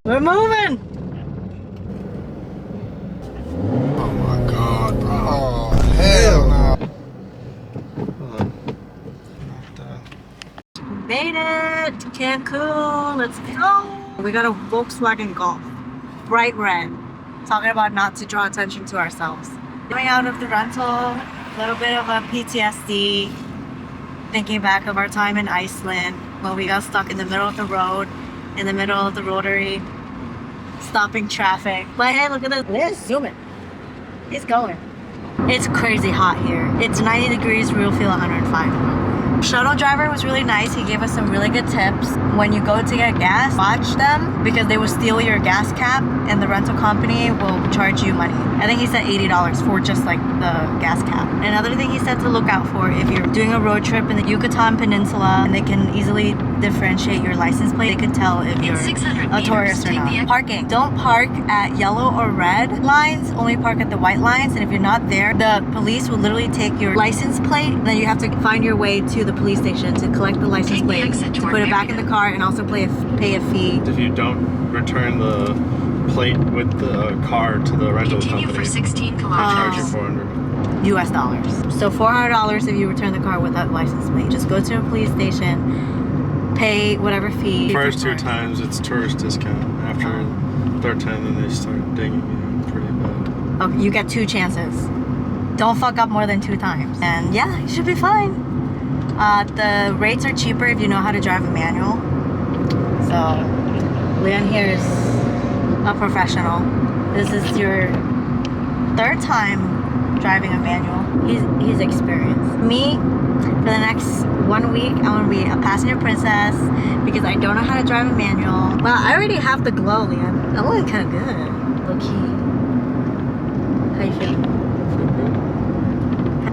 We're moving! Oh my god, bro. Oh, hell no. Made it to Cancun. Let's go. We got a Volkswagen Golf, bright red. Talking about not to draw attention to ourselves. Coming out of the rental, a little bit of a PTSD. Thinking back of our time in Iceland when we got stuck in the middle of the road, in the middle of the rotary, stopping traffic. But hey, look at this. Let's zoom it. It's going. It's crazy hot here. It's 90 degrees, real feel 105. Shuttle driver was really nice. He gave us some really good tips. When you go to get gas, watch them because they will steal your gas cap and the rental company will charge you money. I think he said $80 for just like the gas cap. Another thing he said to look out for if you're doing a road trip in the Yucatan Peninsula, and they can easily differentiate your license plate. They can tell if you're a tourist or not. Parking. Don't park at yellow or red lines. Only park at the white lines. And if you're not there, the police will literally take your license plate. Then you have to find your way to the police station to collect the license plate, to put it back in the car, and also pay a fee. If you don't return the plate with the car to the rental company, for 16 they kilometers. charge you $400. US dollars. So $400 if you return the car with that license plate. Just go to a police station, pay whatever fee. First 2 times it's tourist discount. After third time, then they start dinging you pretty bad. Okay, you get 2 chances. Don't fuck up more than 2 times. And yeah, you should be fine. The rates are cheaper if you know how to drive a manual. So Leon here is a professional. This is your 3rd time driving a manual. He's experienced. Me, for the next 1 week, I'm gonna be a passenger princess because I don't know how to drive a manual. Well, I already have the glow, Leon. I'm looking kind of good, low key. How you feel?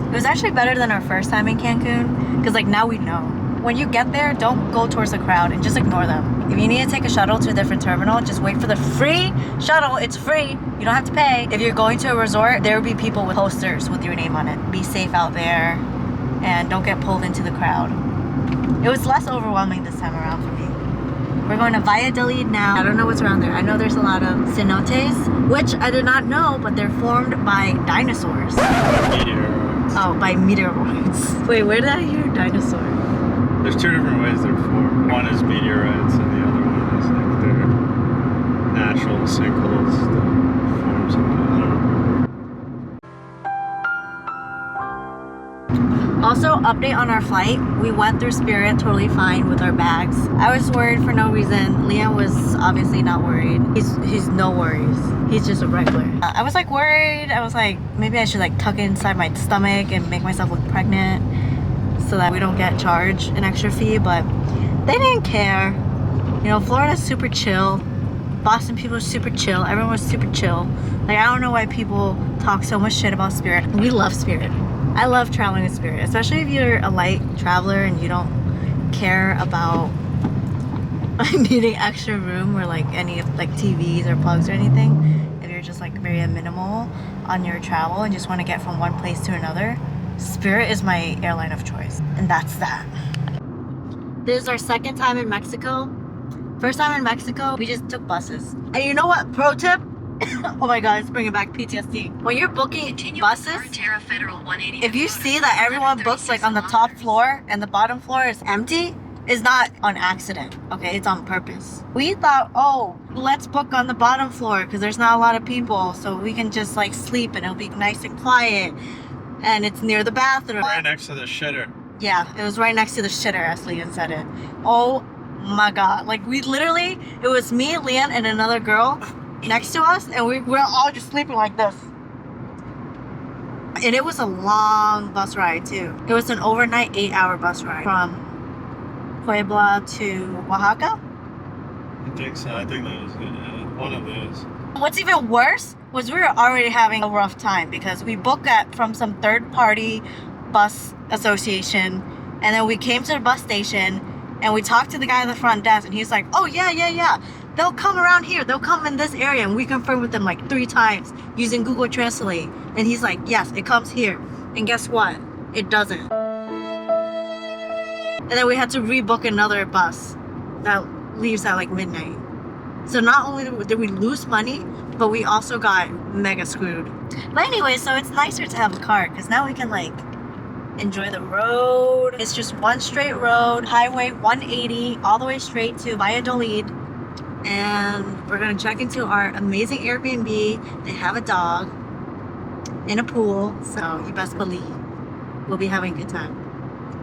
It was actually better than our first time in Cancun because like now we know. When you get there, don't go towards the crowd and just ignore them. If you need to take a shuttle to a different terminal, just wait for the free shuttle. It's free. You don't have to pay. If you're going to a resort, there will be people with posters with your name on it. Be safe out there and don't get pulled into the crowd. It was less overwhelming this time around for me. We're going to Valladolid now. I don't know what's around there. I know there's a lot of cenotes, which I did not know, but they're formed by dinosaurs. Meteoroids. Oh, by meteoroids. Wait, where did I hear dinosaur? There's 2 different ways they're formed. One is meteorites, and the other one is like their natural sinkholes that form something. I don't know. Also, update on our flight. We went through Spirit totally fine with our bags. I was worried for no reason. Liam was obviously not worried. He's no worries. He's just a regular. I was like worried. I was like, maybe I should like tuck it inside my stomach and make myself look pregnant so that we don't get charged an extra fee, but they didn't care. You know, Florida's super chill. Boston people are super chill. Everyone was super chill. Like, I don't know why people talk so much shit about Spirit. We love Spirit. I love traveling with Spirit, especially if you're a light traveler and you don't care about needing extra room or like any like TVs or plugs or anything. If you're just like very minimal on your travel and just want to get from one place to another, Spirit is my airline of choice, and that's that. This is our 2nd time in Mexico. First time in Mexico, we just took buses. And you know what? Pro tip? Oh my god, it's bringing back PTSD. When you're booking buses, if you see that everyone books like on the top floor and the bottom floor is empty, it's not on accident, okay? It's on purpose. We thought, oh, let's book on the bottom floor because there's not a lot of people, so we can just like sleep and it'll be nice and quiet. And it's near the bathroom. Right next to the shitter. Yeah, it was right next to the shitter, as Leon said it. Oh my god. Like, we literally, it was me, Leon, and another girl next to us, and we're all just sleeping like this. And it was a long bus ride, too. It was an overnight 8-hour bus ride from Puebla to Oaxaca. I think so. I think that was one of those. What's even worse was we were already having a rough time because we booked that from some third-party bus association, and then we came to the bus station and we talked to the guy at the front desk, and he's like, oh yeah, they'll come around here, they'll come in this area. And we confirmed with them like 3 times using Google Translate, and he's like, yes, it comes here. And guess what? It doesn't. And then we had to rebook another bus that leaves at like midnight. So not only did we lose money, but we also got mega screwed. But anyway, so it's nicer to have a car because now we can like enjoy the road. It's just one straight road, Highway 180, all the way straight to Valladolid. And we're gonna check into our amazing Airbnb. They have a dog in a pool, so you best believe we'll be having a good time.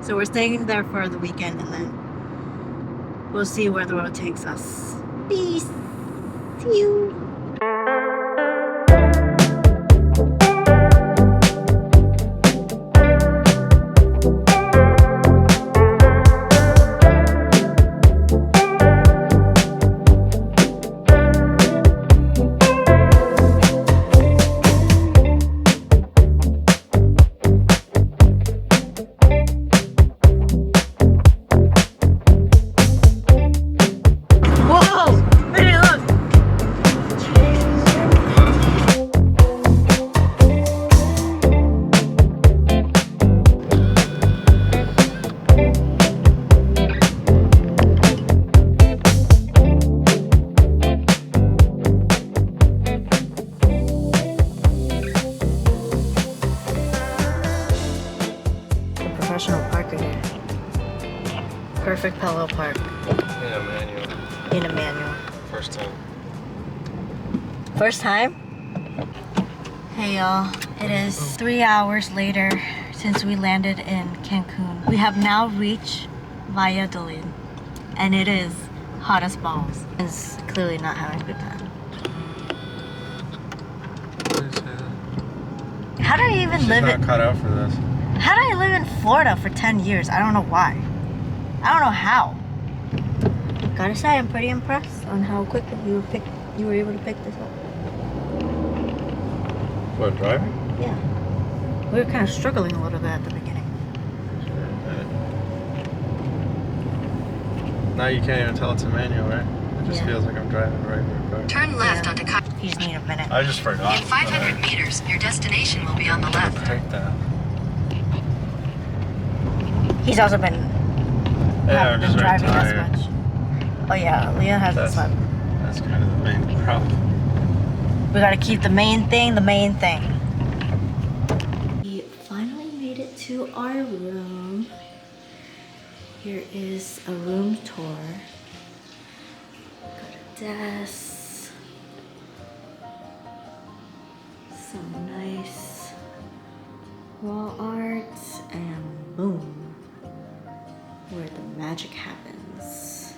So we're staying there for the weekend and then we'll see where the road takes us. Peace. See you. Professional parker here. Perfect parallel park. In a manual. In a manual. First time. First time? Hey y'all, it is 3 hours later since we landed in Cancun. We have now reached Valladolid and it is hot as balls. It's clearly not having a good time. How did I even live She's not cut out for this. How did I live in Florida for 10 years? I don't know why. I don't know how. Gotta say, I'm pretty impressed on how quickly you were able to pick this up. What, driving? Yeah. We were kind of struggling a little bit at the beginning. Now you can't even tell it's a manual, right? It just feels like I'm driving a regular car. Turn left onto You just need a minute. I just forgot. In 500 meters, your destination will be on the left. Take that. He's also been Yeah, haven't I'm been just very driving as tired. much. Oh yeah, Leah hasn't slept. That's kind of the main problem. We gotta keep the main thing the main thing. We finally made it to our room. Here is a room tour. Got a desk. Some nice wall art, and boom, where the magic happens.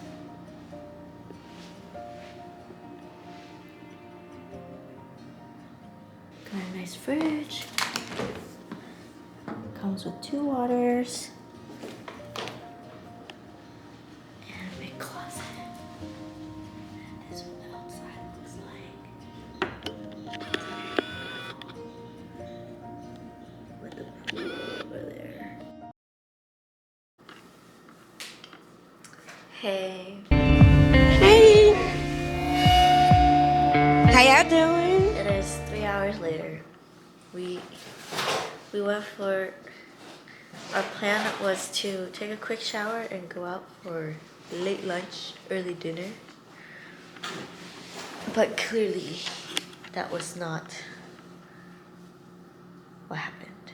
Got a nice fridge. Comes with 2 waters. And a big closet. And this is what the outside looks like. With the pool over there. Hey. Hey! How y'all doing? It is 3 hours later. We went for, our plan was to take a quick shower and go out for late lunch, early dinner. But clearly that was not what happened.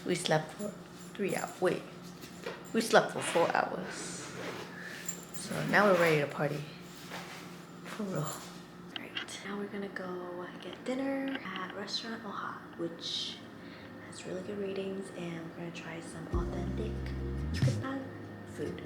We slept for 3 hours. Wait, we slept for 4 hours. So now we're ready to party. For real. Alright, now we're gonna go get dinner at Restaurant Oha, which has really good ratings, and we're gonna try some authentic Yucatan food.